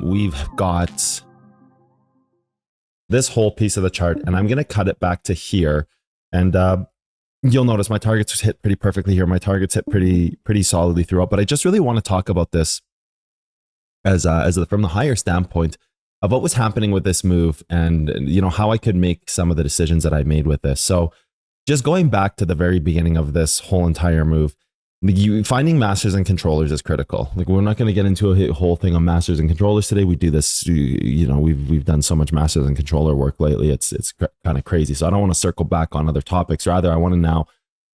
we've got this whole piece of the chart, and I'm going to cut it back to here. And you'll notice my targets hit pretty perfectly here. My targets hit pretty solidly throughout. But I just really want to talk about this as from the higher standpoint of what was happening with this move, and how I could make some of the decisions that I made with this. So just going back to the very beginning of this whole entire move, finding masters and controllers is critical. Like, we're not going to get into a whole thing on masters and controllers today. We do this, we've done so much masters and controller work lately. It's kind of crazy. So I don't want to circle back on other topics. Rather, I want to now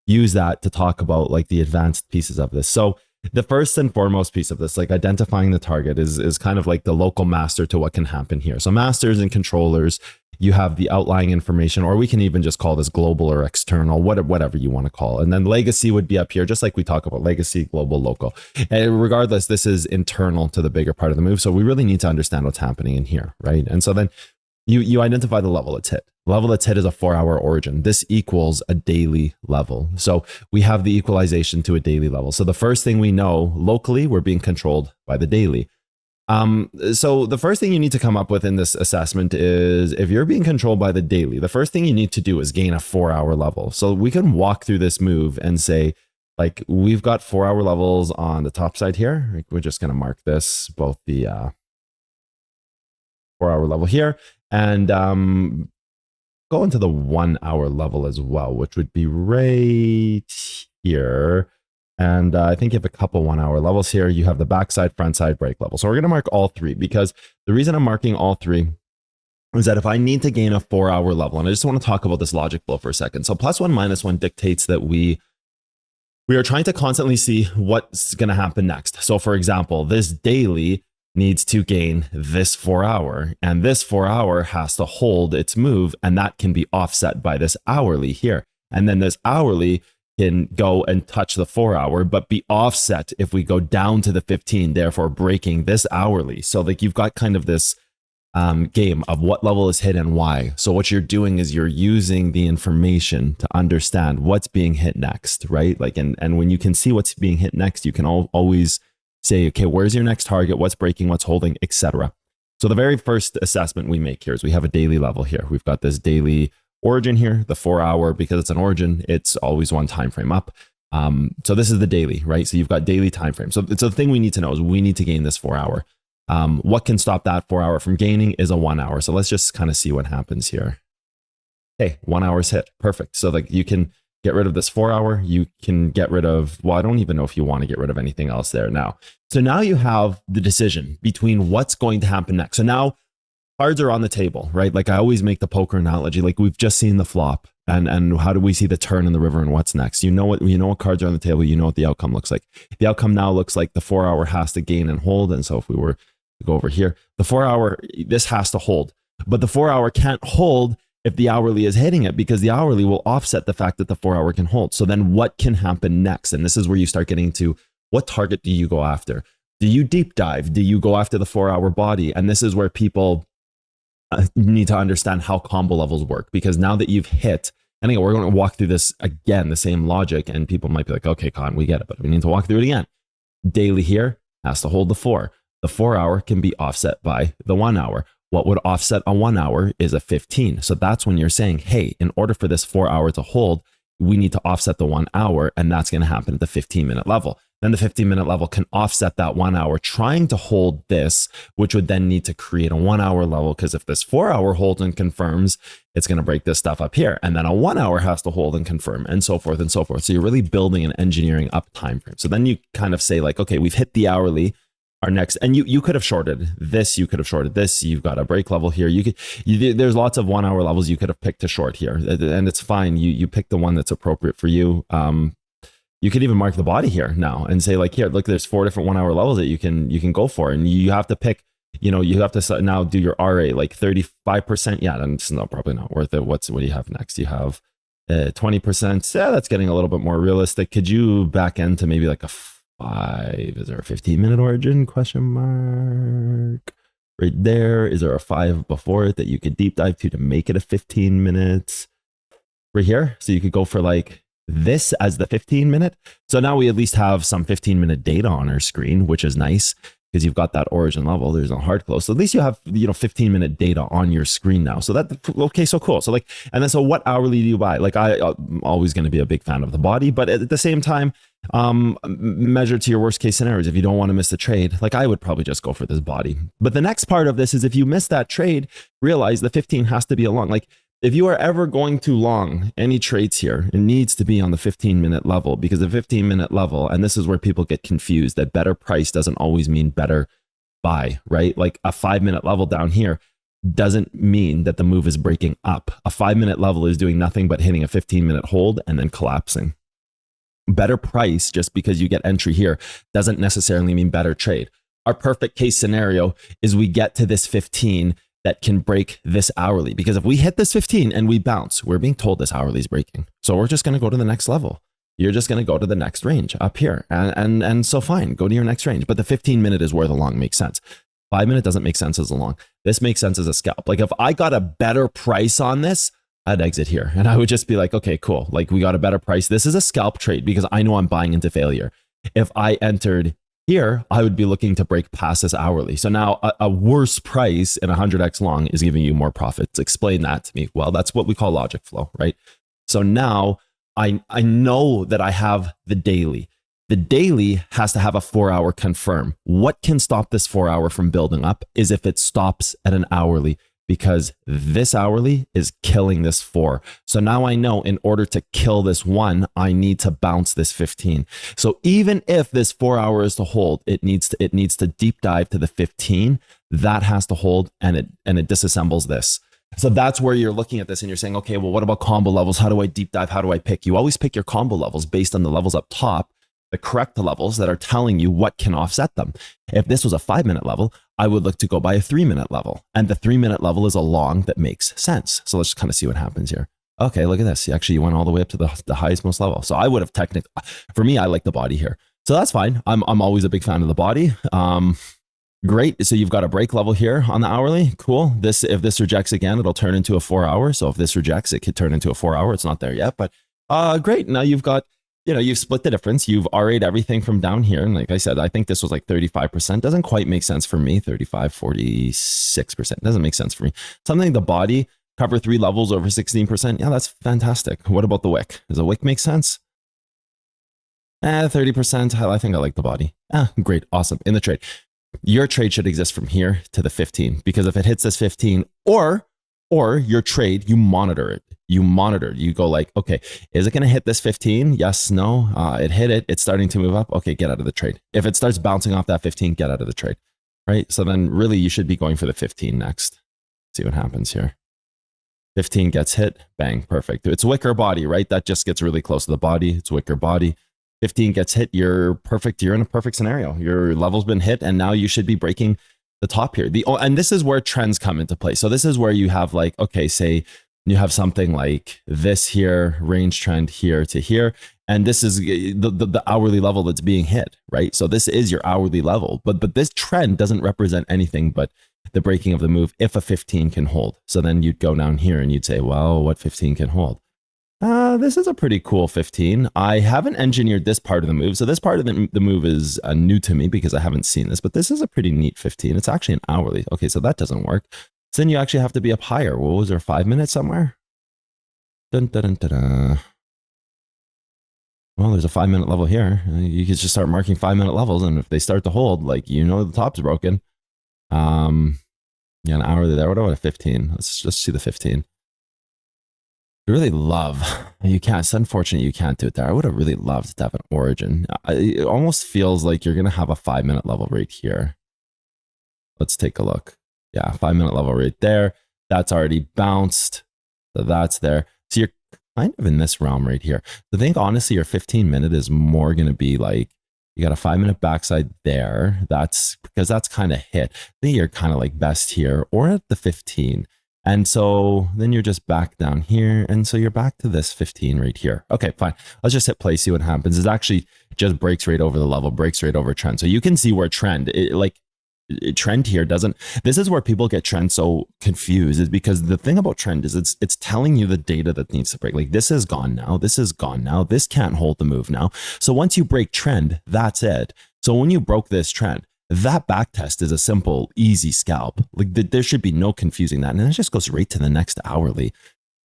use that to talk about like the advanced pieces of this. So the first and foremost piece of this, like identifying the target, is kind of like the local master to what can happen here. So masters and controllers, you have the outlying information, or we can even just call this global or external, whatever you want to call it. And then legacy would be up here, just like we talk about legacy, global, local. And regardless, this is internal to the bigger part of the move. So we really need to understand what's happening in here, right? And so then you identify the level it's hit. The level that's hit is a 4-hour origin. This equals a daily level. So we have the equalization to a daily level. So the first thing we know, locally, we're being controlled by the daily. So the first thing you need to come up with in this assessment is, if you're being controlled by the daily, the first thing you need to do is gain a 4-hour level. So we can walk through this move and say, like, we've got 4-hour levels on the top side here. We're just going to mark this, both the 4-hour level here, and go into the 1-hour level as well, which would be right here. And I think you have a couple 1-hour levels here. You have the backside, front side, break level. So we're going to mark all three, because the reason I'm marking all three is that if I need to gain a 4-hour level, and I just want to talk about this logic flow for a second. So +1, -1 dictates that we are trying to constantly see what's going to happen next. So for example, this daily needs to gain this 4-hour, and this 4-hour has to hold its move, and that can be offset by this hourly here. And then this hourly can go and touch the 4-hour, but be offset if we go down to the 15, therefore breaking this hourly. So like, you've got kind of this game of what level is hit and why. So what you're doing is you're using the information to understand what's being hit next, right? Like, and when you can see what's being hit next, you can always say, okay, where's your next target? What's breaking, what's holding, etc. So the very first assessment we make here is we have a daily level here. We've got this daily origin here, the 4-hour, because it's an origin, it's always one time frame up. So this is the daily, right? So you've got daily time frame. So the thing we need to know is we need to gain this 4-hour. What can stop that 4-hour from gaining is a 1-hour. So let's just kind of see what happens here. Okay, 1 hour's hit. Perfect. So like, you can get rid of this 4-hour. You can get rid of, well, I don't even know if you want to get rid of anything else there now. So now you have the decision between what's going to happen next. So now cards are on the table, right? Like, I always make the poker analogy. Like, we've just seen the flop, and how do we see the turn in the river, and what's next? You know what cards are on the table. You know what the outcome looks like. The outcome now looks like the 4-hour has to gain and hold. And so if we were to go over here, the 4-hour, this has to hold, but the 4-hour can't hold if the hourly is hitting it, because the hourly will offset the fact that the 4-hour can hold. So then what can happen next? And this is where you start getting to, what target do you go after? Do you deep dive? Do you go after the 4-hour body? And this is where people need to understand how combo levels work, because now that you've hit, and again, we're going to walk through this again, the same logic, and people might be like, okay, Con, we get it, but we need to walk through it again. Daily here has to hold the 4. The 4-hour can be offset by the 1-hour. What would offset a 1-hour is a 15. So that's when you're saying, hey, in order for this 4-hour to hold, we need to offset the 1 hour, and that's going to happen at the 15-minute level. Then the 15-minute level can offset that 1 hour, trying to hold this, which would then need to create a 1-hour level, because if this 4-hour holds and confirms, it's going to break this stuff up here. And then a 1-hour has to hold and confirm, and so forth and so forth. So you're really building and engineering up time frame. So then you kind of say, like, okay, we've hit the hourly. Our next, and you could have shorted this, you could have shorted this. You've got a break level here. There's lots of 1-hour levels you could have picked to short here, and it's fine. You pick the one that's appropriate for you. You could even mark the body here now and say, like, here, look, there's 4 different 1-hour levels that you can go for, and you have to pick. You have to now do your RA, like 35%. Yeah, and it's probably not worth it. What do you have next? You have 20%. Yeah, that's getting a little bit more realistic. Could you back end to maybe like a 5? Is there a 15-minute origin? Question mark. Right there. Is there a 5 before it that you could deep dive to make it a 15 minutes? Right here. So you could go for like this as the 15-minute. So now we at least have some 15-minute data on our screen, which is nice. because you've got that origin level. There's no hard close. So at least you have, 15-minute data on your screen now. So okay, so cool. So like, and then so what hourly do you buy? Like I'm always going to be a big fan of the body, but at the same time, measure to your worst case scenarios. If you don't want to miss the trade, like I would probably just go for this body. But the next part of this is if you miss that trade, realize the 15 has to be a long. Like if you are ever going to long any trades here, it needs to be on the 15-minute level, because the 15-minute level, and this is where people get confused, that better price doesn't always mean better buy, right? Like a 5-minute level down here doesn't mean that the move is breaking up. A 5-minute level is doing nothing but hitting a 15-minute hold and then collapsing. Better price, just because you get entry here, doesn't necessarily mean better trade. Our perfect case scenario is we get to this 15 that can break this hourly, because if we hit this 15 and we bounce, we're being told this hourly is breaking. So we're just going to go to the next level. You're just going to go to the next range up here. And so fine, go to your next range. But the 15-minute is where the long makes sense. 5-minute doesn't make sense as a long. This makes sense as a scalp. Like if I got a better price on this, I'd exit here and I would just be like, okay, cool. Like we got a better price. This is a scalp trade because I know I'm buying into failure. If I entered here, I would be looking to break past this hourly. So now a worse price in 100x long is giving you more profits. Explain that to me. Well, that's what we call logic flow, right? So now I know that I have the daily. The daily has to have a 4-hour confirm. What can stop this 4-hour from building up is if it stops at an hourly, because this hourly is killing this 4. So now I know in order to kill this 1, I need to bounce this 15. So even if this 4-hour is to hold, it needs to deep dive to the 15. That has to hold, and it disassembles this. So that's where you're looking at this and you're saying, okay, well, what about combo levels? How do I deep dive? How do I pick? You always pick your combo levels based on the levels up top, the correct levels that are telling you what can offset them. If this was a 5-minute level, I would look to go by a 3-minute level. And the 3-minute level is a long that makes sense. So let's just kind of see what happens here. Okay, look at this. Actually, you went all the way up to the highest most level. So I would have technically, for me, I like the body here. So that's fine. I'm always a big fan of the body. Great. So you've got a break level here on the hourly. Cool. If this rejects again, it'll turn into a 4-hour. So if this rejects, it could turn into a 4-hour. It's not there yet, but great. Now you've got, you've split the difference. You've RA'd everything from down here. And like I said, I think this was like 35%. Doesn't quite make sense for me. 35, 46%. Doesn't make sense for me. Something the body, cover 3 levels over 16%. Yeah, that's fantastic. What about the wick? Does the wick make sense? 30%. I think I like the body. Great. Awesome. In the trade. Your trade should exist from here to the 15, because if it hits this 15 or your trade, you monitor it. You go like, okay, is it going to hit this 15? Yes, no. It hit it. It's starting to move up. Okay, get out of the trade. If it starts bouncing off that 15, get out of the trade, right? So then really you should be going for the 15 next. See what happens here. 15 gets hit. Bang. Perfect. It's wicker body, right? That just gets really close to the body. It's wicker body. 15 gets hit, you're perfect. You're in a perfect scenario. Your level's been hit, and now you should be breaking the top here. And this is where trends come into play. So this is where you have like, okay, say you have something like this here, range trend here to here, and this is the hourly level that's being hit, right? So this is your hourly level, but this trend doesn't represent anything but the breaking of the move if a 15 can hold. So then you'd go down here and you'd say, well, what 15 can hold? This is a pretty cool 15. I haven't engineered this part of the move. So this part of the move is new to me because I haven't seen this, but this is a pretty neat 15. It's actually an hourly. Okay, so that doesn't work. So then you actually have to be up higher. What was there, 5 minutes somewhere? Dun, dun, dun, dun, dun. Well, there's a 5-minute level here. You can just start marking 5-minute levels, and if they start to hold, like, the top's broken. Yeah, an hourly there. What about a 15? Let's just see the 15. I really love, you can't, it's unfortunate you can't do it there. I would have really loved to have an origin. It almost feels like you're going to have a 5-minute level right here. Let's take a look. Yeah, 5-minute level right there. That's already bounced. So that's there. So you're kind of in this realm right here. I think honestly, your 15-minute is more going to be like, you got a 5-minute backside there. That's because that's kind of hit. I think you're kind of like best here or at the 15. And so then you're just back down here. And so you're back to this 15 right here. Okay, fine. Let's just hit play, see what happens. It actually just breaks right over the level, breaks right over trend. So you can see where trend, trend here doesn't, this is where people get trend so confused, is because the thing about trend is it's telling you the data that needs to break. Like this is gone now. This is gone now. This can't hold the move now. So once you break trend, that's it. So when you broke this trend, that back test is a simple, easy scalp. Like there should be no confusing that. And then it just goes right to the next hourly.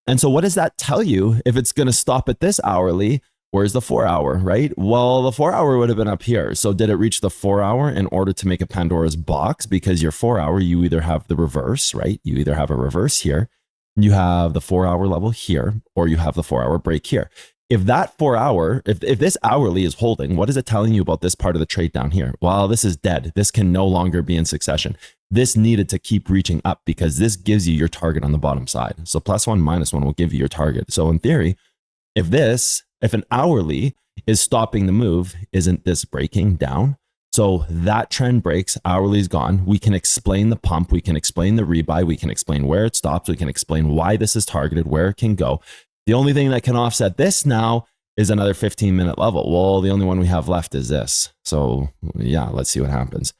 And so what does that tell you if it's going to stop at this hourly? Where's the 4 hour, right? Well, the 4 hour would have been up here. So did it reach the 4 hour in order to make a Pandora's box? Because your 4 hour, you either have the reverse, right? You either have a reverse here, you have the 4 hour level here, or you have the 4 hour break here. If that 4 hour, if this hourly is holding, what is it telling you about this part of the trade down here? Well, this is dead. This can no longer be in succession. This needed to keep reaching up because this gives you your target on the bottom side. So +1, -1 will give you your target. So in theory, if an hourly is stopping the move, isn't this breaking down? So that trend breaks, hourly's gone. We can explain the pump. We can explain the rebuy. We can explain where it stops. We can explain why this is targeted, where it can go. The only thing that can offset this now is another 15-minute level. Well, the only one we have left is this. So yeah, let's see what happens.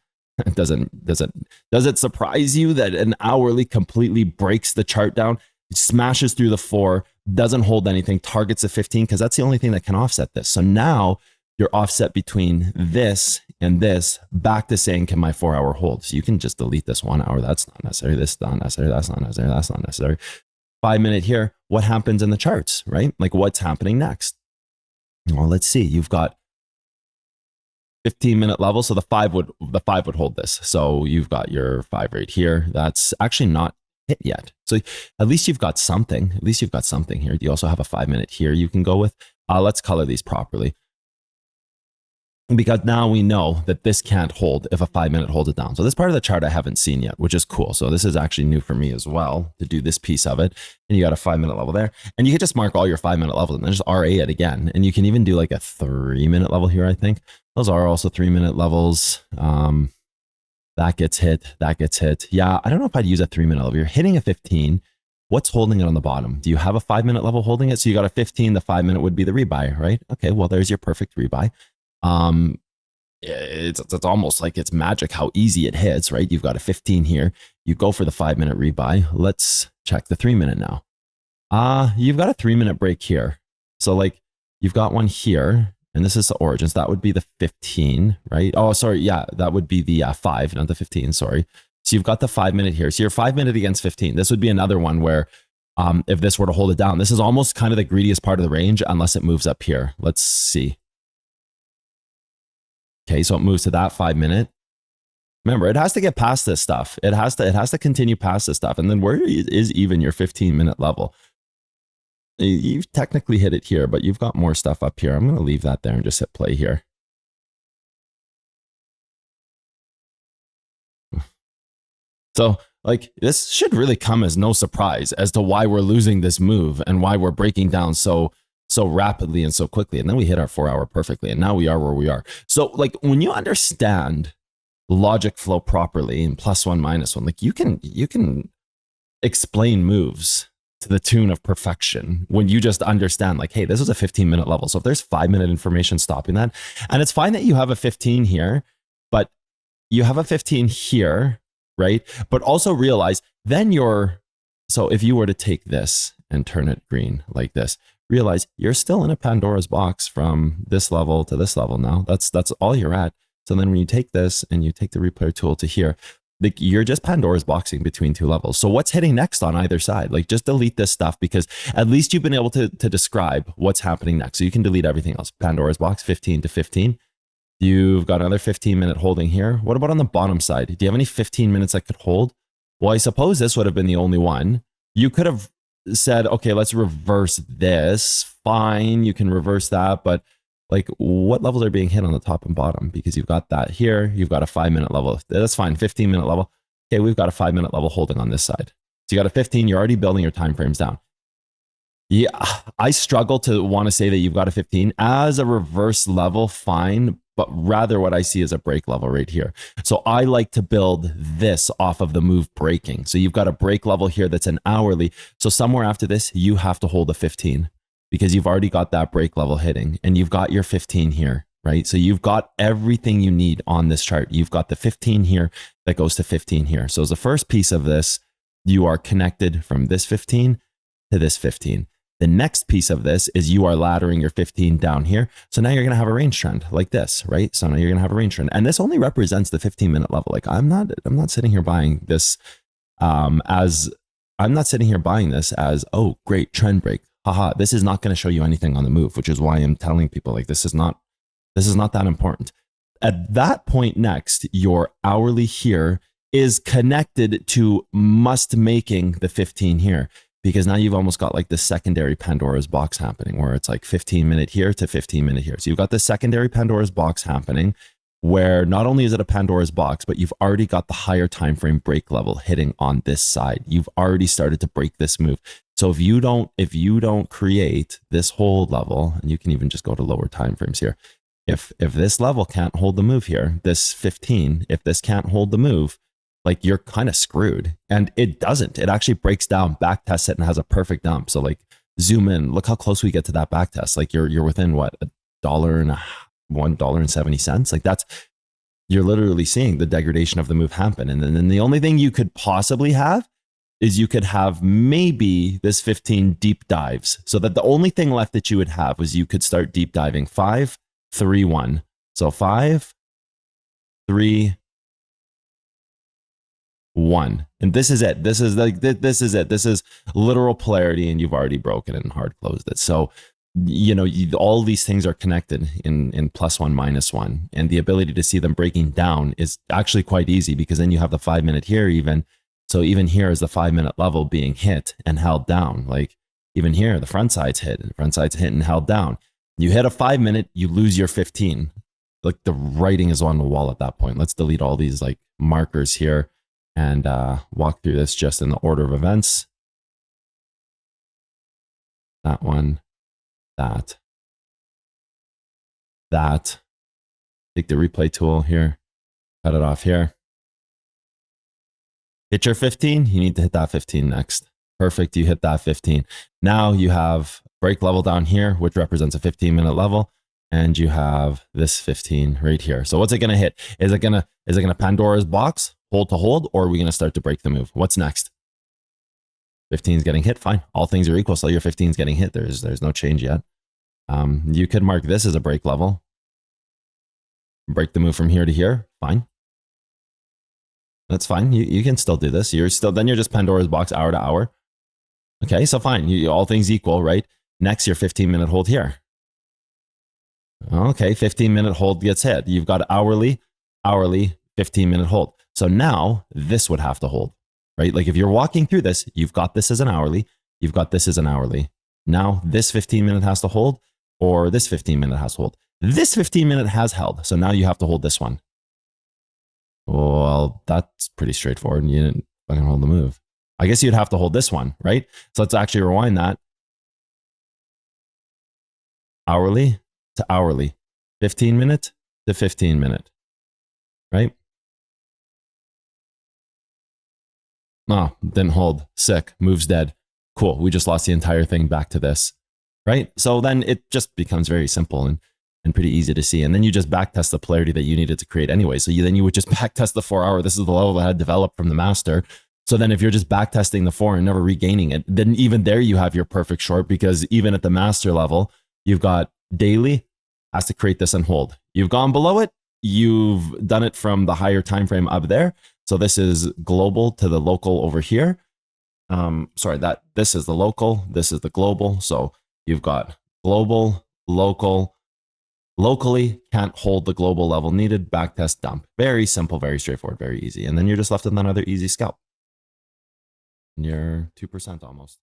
Does it surprise you that an hourly completely breaks the chart down, smashes through the 4, doesn't hold anything, targets a 15? Because that's the only thing that can offset this. So now you're offset between this and this, back to saying, can my 4 hour hold? So you can just delete this 1 hour. That's not necessary. This is not necessary. That's not necessary. That's not necessary. 5 minute here. What happens in the charts, right? Like what's happening next? Well, let's see. You've got 15-minute level. So the 5 would hold this. So you've got your 5 right here. That's actually not hit yet. So at least you've got something. At least you've got something here. You also have a 5 minute here you can go with. Let's color these properly. Because now we know that this can't hold if a 5 minute holds it down. So this part of the chart I haven't seen yet, which is cool. So this is actually new for me as well to do this piece of it. And you got a 5 minute level there. And you can just mark all your 5 minute levels and then just RA it again. And you can even do like a 3 minute level here, I think. Those are also 3 minute levels. That gets hit. That gets hit. Yeah, I don't know if I'd use a 3 minute level. You're hitting a 15. What's holding it on the bottom? Do you have a 5 minute level holding it? So you got a 15. The 5 minute would be the rebuy, right? Okay, well, there's your perfect rebuy. It's almost like it's magic how easy it hits, right? You've got a 15 here. You go for the 5 minute rebuy. Let's check the 3 minute now. You've got a 3 minute break here. So like you've got one here, and this is the origins. That would be the 15, right? Oh, sorry. Yeah, that would be the 5, not the 15. Sorry. So you've got the 5 minute here. So you're 5 minute against 15. This would be another one where if this were to hold it down, this is almost kind of the greediest part of the range unless it moves up here. Let's see. Okay, so it moves to that 5 minute. Remember, it has to get past this stuff. It has to continue past this stuff. And then where is even your 15-minute level? You've technically hit it here, but you've got more stuff up here. I'm going to leave that there and just hit play here. So like this should really come as no surprise as to why we're losing this move and why we're breaking down so rapidly and so quickly. And then we hit our 4 hour perfectly. And now we are where we are. So like when you understand logic flow properly and +1, -1, like you can explain moves to the tune of perfection when you just understand like, hey, this is a 15-minute level. So if there's 5 minute information stopping that, and it's fine that you have a 15 here, but you have a 15 here, right? But also realize then so if you were to take this and turn it green like this, realize you're still in a Pandora's box from this level to this level now. That's all you're at. So then when you take this and you take the replayer tool to here, like you're just Pandora's boxing between two levels. So what's hitting next on either side? Like just delete this stuff because at least you've been able to describe what's happening next. So you can delete everything else. Pandora's box, 15 to 15. You've got another 15-minute holding here. What about on the bottom side? Do you have any 15 minutes that could hold? Well, I suppose this would have been the only one. You could have said, okay, let's reverse this. Fine, you can reverse that. But like what levels are being hit on the top and bottom? Because you've got that here. You've got a 5-minute level. That's fine. 15-minute level. Okay, we've got a 5-minute level holding on this side. So you got a 15. You're already building your time frames down. Yeah, I struggle to want to say that you've got a 15 as a reverse level. Fine. But rather what I see is a break level right here. So I like to build this off of the move breaking. So you've got a break level here that's an hourly. So somewhere after this, you have to hold a 15 because you've already got that break level hitting and you've got your 15 here, right? So you've got everything you need on this chart. You've got the 15 here that goes to 15 here. So as the first piece of this, you are connected from this 15 to this 15. The next piece of this is you are laddering your 15 down here. So now you're going to have a range trend like this, right? So now you're going to have a range trend. And this only represents the 15-minute level. Like I'm not sitting here buying this as oh, great trend break. Haha, this is not going to show you anything on the move, which is why I'm telling people like this is not that important. At that point next, your hourly here is connected to must making the 15 here, because now you've almost got like the secondary Pandora's box happening where it's like 15-minute here to 15-minute here. So you've got the secondary Pandora's box happening where not only is it a Pandora's box, but you've already got the higher time frame break level hitting on this side. You've already started to break this move. So if you don't create this hold level, and you can even just go to lower time frames here, if this level can't hold the move here, this 15, if this can't hold the move, like you're kind of screwed. And it doesn't. It actually breaks down, back tests it, and has a perfect dump. So like zoom in, look how close we get to that back test. Like you're within what, $1.70. Like that's, you're literally seeing the degradation of the move happen. And then the only thing you could possibly have is you could have maybe this 15 deep dives. So that the only thing left that you would have was you could start deep diving 5, 3, 1. So 5, 3, 1. And this is it. This is like, this is it. This is literal polarity, and you've already broken it and hard closed it. So, you know, all these things are connected in +1, -1. And the ability to see them breaking down is actually quite easy, because then you have the 5-minute here even. So even here is the 5-minute level being hit and held down. Like even here, the front side's hit and held down. You hit a 5-minute, you lose your 15. Like the writing is on the wall at that point. Let's delete all these like markers here and walk through this just in the order of events. That one, that. Take the replay tool here, cut it off here. Hit your 15, you need to hit that 15 next. Perfect, you hit that 15. Now you have break level down here, which represents a 15-minute level, and you have this 15 right here. So what's it gonna hit? Is it gonna Pandora's box, hold to hold, or are we gonna start to break the move? What's next? 15 is getting hit, fine. All things are equal, so your 15 is getting hit. There's no change yet. You could mark this as a break level. Break the move from here to here, fine. That's fine. You can still do this. You're just Pandora's box hour to hour. Okay, so fine. All things equal, right? Next, your 15-minute hold here. Okay, 15-minute hold gets hit. You've got hourly, 15-minute hold. So now this would have to hold, right? Like if you're walking through this, you've got this as an hourly, you've got this as an hourly. Now this 15-minute has to hold, or this 15-minute has to hold. This 15-minute has held. So now you have to hold this one. Well, that's pretty straightforward. You didn't fucking hold the move. I guess you'd have to hold this one, right? So let's actually rewind that. Hourly to hourly, 15-minute to 15-minute, right? Oh, didn't hold. Sick. Move's dead. Cool. We just lost the entire thing back to this, right? So then it just becomes very simple and pretty easy to see. And then you just backtest the polarity that you needed to create anyway. So then you would just backtest the 4-hour. This is the level that had developed from the master. So then if you're just backtesting the 4 and never regaining it, then even there you have your perfect short, because even at the master level, you've got daily has to create this and hold. You've gone below it. You've done it from the higher time frame up there. So this is global to the local over here. This is the local. This is the global. So you've got global, local. Locally, can't hold the global level needed, backtest, dump. Very simple, very straightforward, very easy. And then you're just left with another easy scalp. And you're 2% almost.